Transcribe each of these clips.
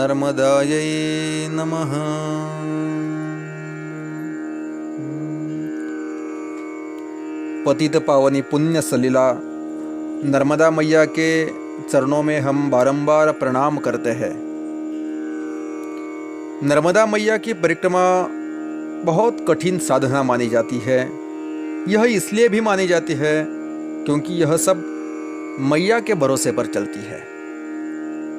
नर्मदायै नमः। पतित पावनी पुण्य सलीला नर्मदा मैया के चरणों में हम बारंबार प्रणाम करते हैं। नर्मदा मैया की परिक्रमा बहुत कठिन साधना मानी जाती है। यह इसलिए भी मानी जाती है क्योंकि यह सब मैया के भरोसे पर चलती है।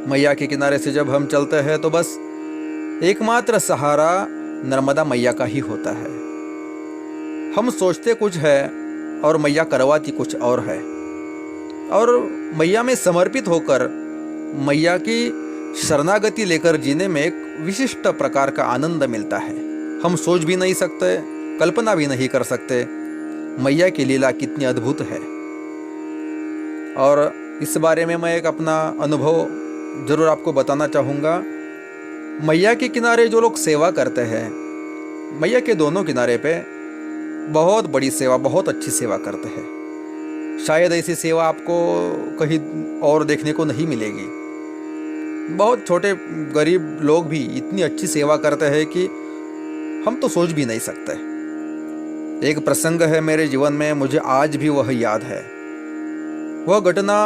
मैया के किनारे से जब हम चलते हैं तो बस एकमात्र सहारा नर्मदा मैया का ही होता है। हम सोचते कुछ है और मैया करवाती कुछ और है, और मैया में समर्पित होकर मैया की शरणागति लेकर जीने में एक विशिष्ट प्रकार का आनंद मिलता है। हम सोच भी नहीं सकते, कल्पना भी नहीं कर सकते मैया की लीला कितनी अद्भुत है। और इस बारे में मैं एक अपना अनुभव ज़रूर आपको बताना चाहूँगा। मैया के किनारे जो लोग सेवा करते हैं, मैया के दोनों किनारे पे बहुत बड़ी सेवा, बहुत अच्छी सेवा करते हैं। शायद ऐसी सेवा आपको कहीं और देखने को नहीं मिलेगी। बहुत छोटे गरीब लोग भी इतनी अच्छी सेवा करते हैं कि हम तो सोच भी नहीं सकते। एक प्रसंग है मेरे जीवन में, मुझे आज भी वह याद है। वह घटना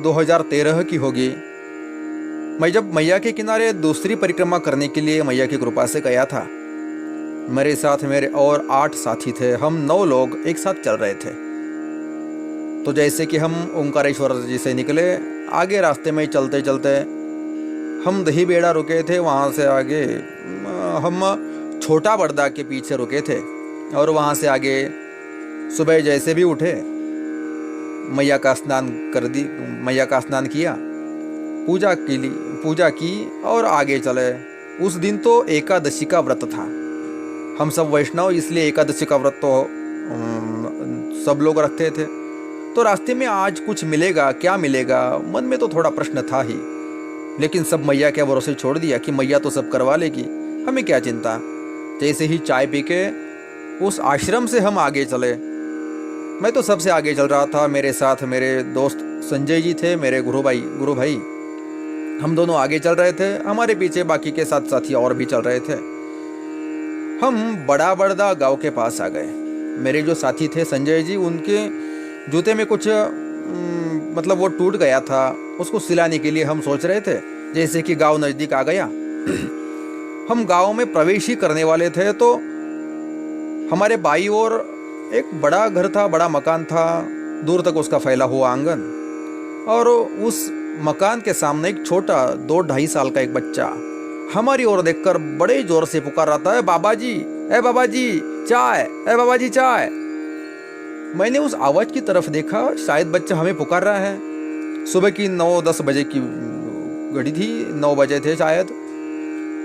2013 की होगी। मैं जब मैया के किनारे दूसरी परिक्रमा करने के लिए मैया की कृपा से गया था, मेरे साथ मेरे और 8 साथी थे। हम 9 लोग एक साथ चल रहे थे। तो जैसे कि हम ओंकारेश्वर जी से निकले, आगे रास्ते में चलते चलते हम दही बेड़ा रुके थे। वहाँ से आगे हम छोटा बड़दा के पीछे रुके थे, और वहाँ से आगे सुबह जैसे भी उठे मैया का स्नान कर दी, मैया का स्नान किया, पूजा की और आगे चले। उस दिन तो एकादशी का व्रत था। हम सब वैष्णव, इसलिए एकादशी का व्रत तो सब लोग रखते थे। तो रास्ते में आज कुछ मिलेगा, क्या मिलेगा, मन में तो थोड़ा प्रश्न था ही, लेकिन सब मैया के भरोसे छोड़ दिया कि मैया तो सब करवा लेगी, हमें क्या चिंता। जैसे ही चाय पी के उस आश्रम से हम आगे चले, मैं तो सबसे आगे चल रहा था। मेरे साथ मेरे दोस्त संजय जी थे, मेरे गुरु भाई। हम दोनों आगे चल रहे थे, हमारे पीछे बाकी के साथ साथी और भी चल रहे थे। हम बड़ा बड़दा गांव के पास आ गए। मेरे जो साथी थे संजय जी, उनके जूते में कुछ मतलब वो टूट गया था, उसको सिलाने के लिए हम सोच रहे थे। जैसे कि गांव नज़दीक आ गया, हम गांव में प्रवेश ही करने वाले थे, तो हमारे बाई ओर एक बड़ा घर था, बड़ा मकान था, दूर तक उसका फैला हुआ आंगन, और उस मकान के सामने एक छोटा 2-2.5 साल का एक बच्चा हमारी ओर देखकर बड़े जोर से पुकार रहा था, बाबा जी, ए बाबा जी चाय, ए बाबा जी चाय। मैंने उस आवाज की तरफ देखा, शायद बच्चा हमें पुकार रहा है। सुबह की 9-10 बजे की घड़ी थी, 9 बजे थे शायद।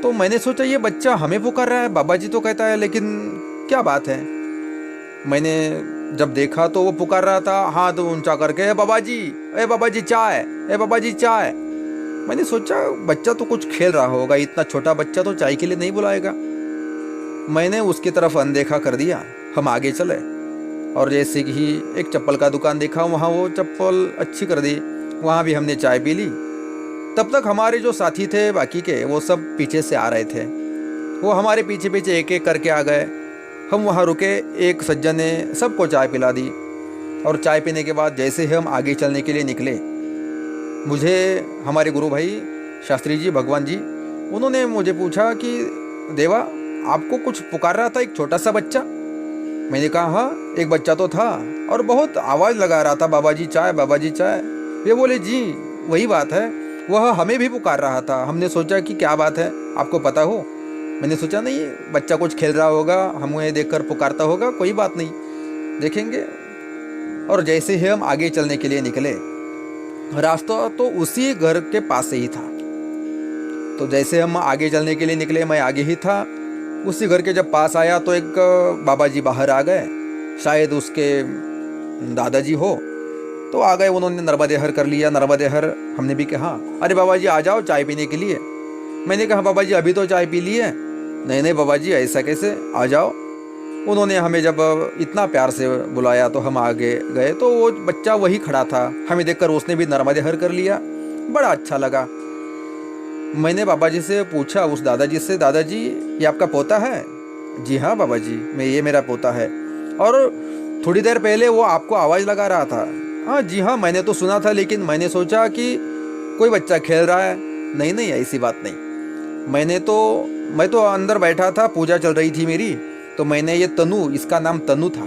तो मैंने सोचा ये बच्चा हमें पुकार रहा है, बाबा जी तो कहता है, लेकिन क्या बात है। मैंने जब देखा तो वो पुकार रहा था हाथ ऊंचा करके, ए बाबा जी चाय, ए बाबा जी चाय। मैंने सोचा बच्चा तो कुछ खेल रहा होगा, इतना छोटा बच्चा तो चाय के लिए नहीं बुलाएगा। मैंने उसकी तरफ अनदेखा कर दिया। हम आगे चले, और जैसे ही एक चप्पल का दुकान देखा, वहाँ वो चप्पल अच्छी कर दी, वहाँ भी हमने चाय पी ली। तब तक हमारे जो साथी थे बाकी के, वो सब पीछे से आ रहे थे। वो हमारे पीछे पीछे एक एक करके आ गए। हम वहाँ रुके, एक सज्जन ने सबको चाय पिला दी, और चाय पीने के बाद जैसे ही हम आगे चलने के लिए निकले, मुझे हमारे गुरु भाई शास्त्री जी, भगवान जी, उन्होंने मुझे पूछा कि देवा, आपको कुछ पुकार रहा था एक छोटा सा बच्चा? मैंने कहा हाँ, एक बच्चा तो था और बहुत आवाज़ लगा रहा था, बाबा जी चाय, बाबा जी चाय। वे बोले जी वही बात है, वह हमें भी पुकार रहा था। हमने सोचा कि क्या बात है, आपको पता हो? मैंने सोचा नहीं, बच्चा कुछ खेल रहा होगा, हमें देखकर पुकारता होगा, कोई बात नहीं, देखेंगे। और जैसे ही हम आगे चलने के लिए निकले, रास्ता तो उसी घर के पास से ही था। तो जैसे हम आगे चलने के लिए निकले, मैं आगे ही था, उसी घर के जब पास आया तो एक बाबा जी बाहर आ गए, शायद उसके दादाजी हो। तो आ गए, उन्होंने नर्मदेहर कर लिया। नर्मदेहर हमने भी कहा, अरे बाबा जी आ जाओ चाय पीने के लिए। मैंने कहा बाबा जी अभी तो चाय पी ली है। नहीं बाबा जी ऐसा कैसे, आ जाओ। उन्होंने हमें जब इतना प्यार से बुलाया तो हम आगे गए, तो वो बच्चा वही खड़ा था। हमें देखकर उसने भी नर्मदेहर कर लिया, बड़ा अच्छा लगा। मैंने बाबा जी से पूछा, उस दादाजी से, दादाजी ये आपका पोता है? जी हाँ बाबा जी, ये मेरा पोता है। और थोड़ी देर पहले वो आपको आवाज़ लगा रहा था। हाँ जी हाँ, मैंने तो सुना था, लेकिन मैंने सोचा कि कोई बच्चा खेल रहा है। नहीं नहीं, ऐसी बात नहीं। मैं तो अंदर बैठा था, पूजा चल रही थी मेरी, तो मैंने ये तनु, इसका नाम तनु था,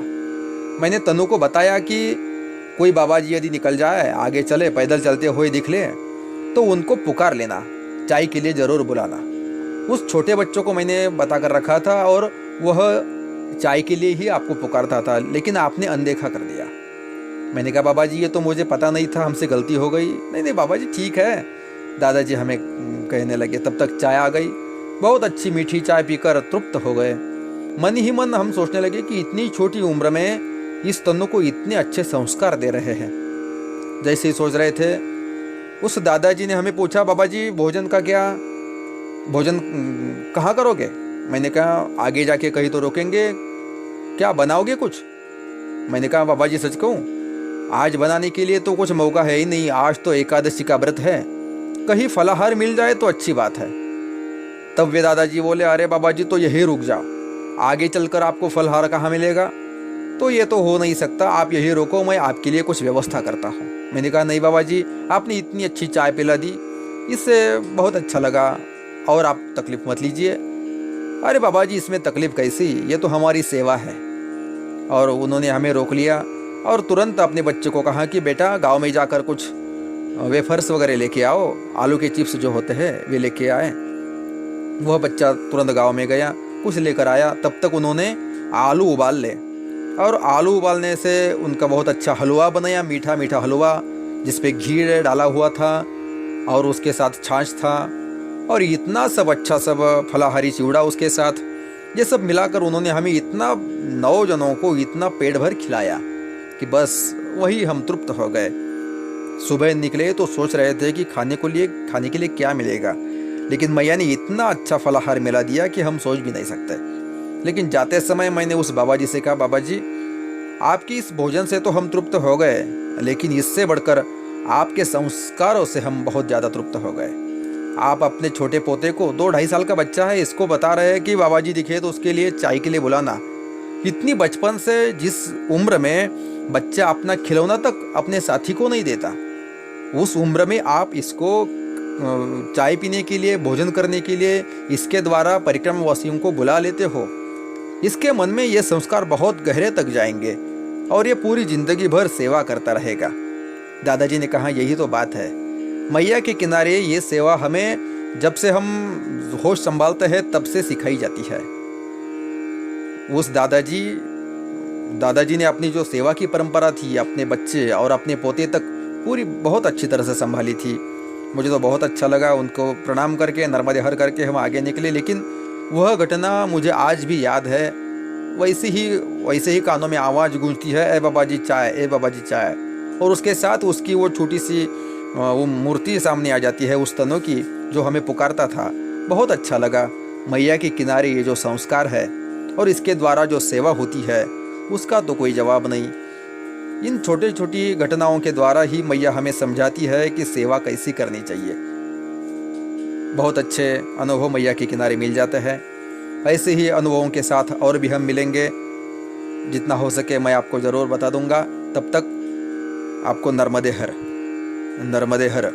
मैंने तनु को बताया कि कोई बाबा जी यदि निकल जाए, आगे चले, पैदल चलते हुए दिख ले, तो उनको पुकार लेना, चाय के लिए ज़रूर बुलाना। उस छोटे बच्चों को मैंने बता कर रखा था और वह चाय के लिए ही आपको पुकारता था, लेकिन आपने अनदेखा कर दिया। मैंने कहा बाबा जी ये तो मुझे पता नहीं था, हमसे गलती हो गई। नहीं नहीं बाबा जी ठीक है, दादाजी हमें कहने लगे। तब तक चाय आ गई, बहुत अच्छी मीठी चाय पीकर तृप्त हो गए। मन ही मन हम सोचने लगे कि इतनी छोटी उम्र में इस तनु को इतने अच्छे संस्कार दे रहे हैं। जैसे ही सोच रहे थे, उस दादाजी ने हमें पूछा, बाबा जी भोजन का क्या, भोजन कहाँ करोगे? मैंने कहा आगे जाके कहीं तो रोकेंगे, क्या बनाओगे कुछ? मैंने कहा बाबा जी सच कहूँ, आज बनाने के लिए तो कुछ मौका है ही नहीं, आज तो एकादशी का व्रत है, कहीं फलाहार मिल जाए तो अच्छी बात है। तब वे दादाजी बोले, अरे बाबा जी तो यही रुक जाओ, आगे चलकर आपको फलाहार कहाँ मिलेगा, तो ये तो हो नहीं सकता, आप यही रोको, मैं आपके लिए कुछ व्यवस्था करता हूँ। मैंने कहा नहीं बाबा जी, आपने इतनी अच्छी चाय पिला दी, इससे बहुत अच्छा लगा, और आप तकलीफ मत लीजिए। अरे बाबा जी इसमें तकलीफ कैसी, ये तो हमारी सेवा है। और उन्होंने हमें रोक लिया और तुरंत अपने बच्चे को कहा कि बेटा गांव में जाकर कुछ वेफर्स वगैरह लेके आओ, आलू के चिप्स जो होते हैं वे लेके आए। वह बच्चा तुरंत गांव में गया, कुछ लेकर आया। तब तक उन्होंने आलू उबाल ले, और आलू उबालने से उनका बहुत अच्छा हलवा बनाया, मीठा मीठा हलवा जिसपे घी डाला हुआ था, और उसके साथ छाछ था, और इतना सब अच्छा सब फलाहारी चिवड़ा उसके साथ। ये सब मिलाकर उन्होंने हमें इतना 9 जनों को इतना पेट भर खिलाया कि बस वही हम तृप्त हो गए। सुबह निकले तो सोच रहे थे कि खाने के लिए क्या मिलेगा, लेकिन मैया ने इतना अच्छा फलाहार मिला दिया कि हम सोच भी नहीं सकते। लेकिन जाते समय मैंने उस बाबा जी से कहा, बाबा जी आपकी इस भोजन से तो हम तृप्त हो गए, लेकिन इससे बढ़कर आपके संस्कारों से हम बहुत ज़्यादा तृप्त हो गए। आप अपने छोटे पोते को, 2-2.5 साल का बच्चा है, इसको बता रहे हैं कि बाबा जी दिखे तो उसके लिए चाय के लिए बुलाना। इतनी बचपन से, जिस उम्र में बच्चा अपना खिलौना तक अपने साथी को नहीं देता, उस उम्र में आप इसको चाय पीने के लिए, भोजन करने के लिए इसके द्वारा परिक्रमवासियों को बुला लेते हो। इसके मन में ये संस्कार बहुत गहरे तक जाएंगे और ये पूरी जिंदगी भर सेवा करता रहेगा। दादाजी ने कहा यही तो बात है, मैया के किनारे ये सेवा हमें जब से हम होश संभालते हैं तब से सिखाई जाती है। उस दादाजी ने अपनी जो सेवा की परंपरा थी, अपने बच्चे और अपने पोते तक पूरी बहुत अच्छी तरह से संभाली थी। मुझे तो बहुत अच्छा लगा। उनको प्रणाम करके, नर्मदे हर करके हम आगे निकले, लेकिन वह घटना मुझे आज भी याद है। वैसे ही कानों में आवाज़ गूंजती है, ए बाबा जी चाय, ए बाबा जी चाय, और उसके साथ उसकी वो छोटी सी वो मूर्ति सामने आ जाती है उस तनु की, जो हमें पुकारता था। बहुत अच्छा लगा। मैया के किनारे ये जो संस्कार है और इसके द्वारा जो सेवा होती है उसका तो कोई जवाब नहीं। इन छोटी छोटी घटनाओं के द्वारा ही मैया हमें समझाती है कि सेवा कैसी करनी चाहिए। बहुत अच्छे अनुभव मैया के किनारे मिल जाते हैं। ऐसे ही अनुभवों के साथ और भी हम मिलेंगे, जितना हो सके मैं आपको ज़रूर बता दूंगा। तब तक आपको नर्मदे हर।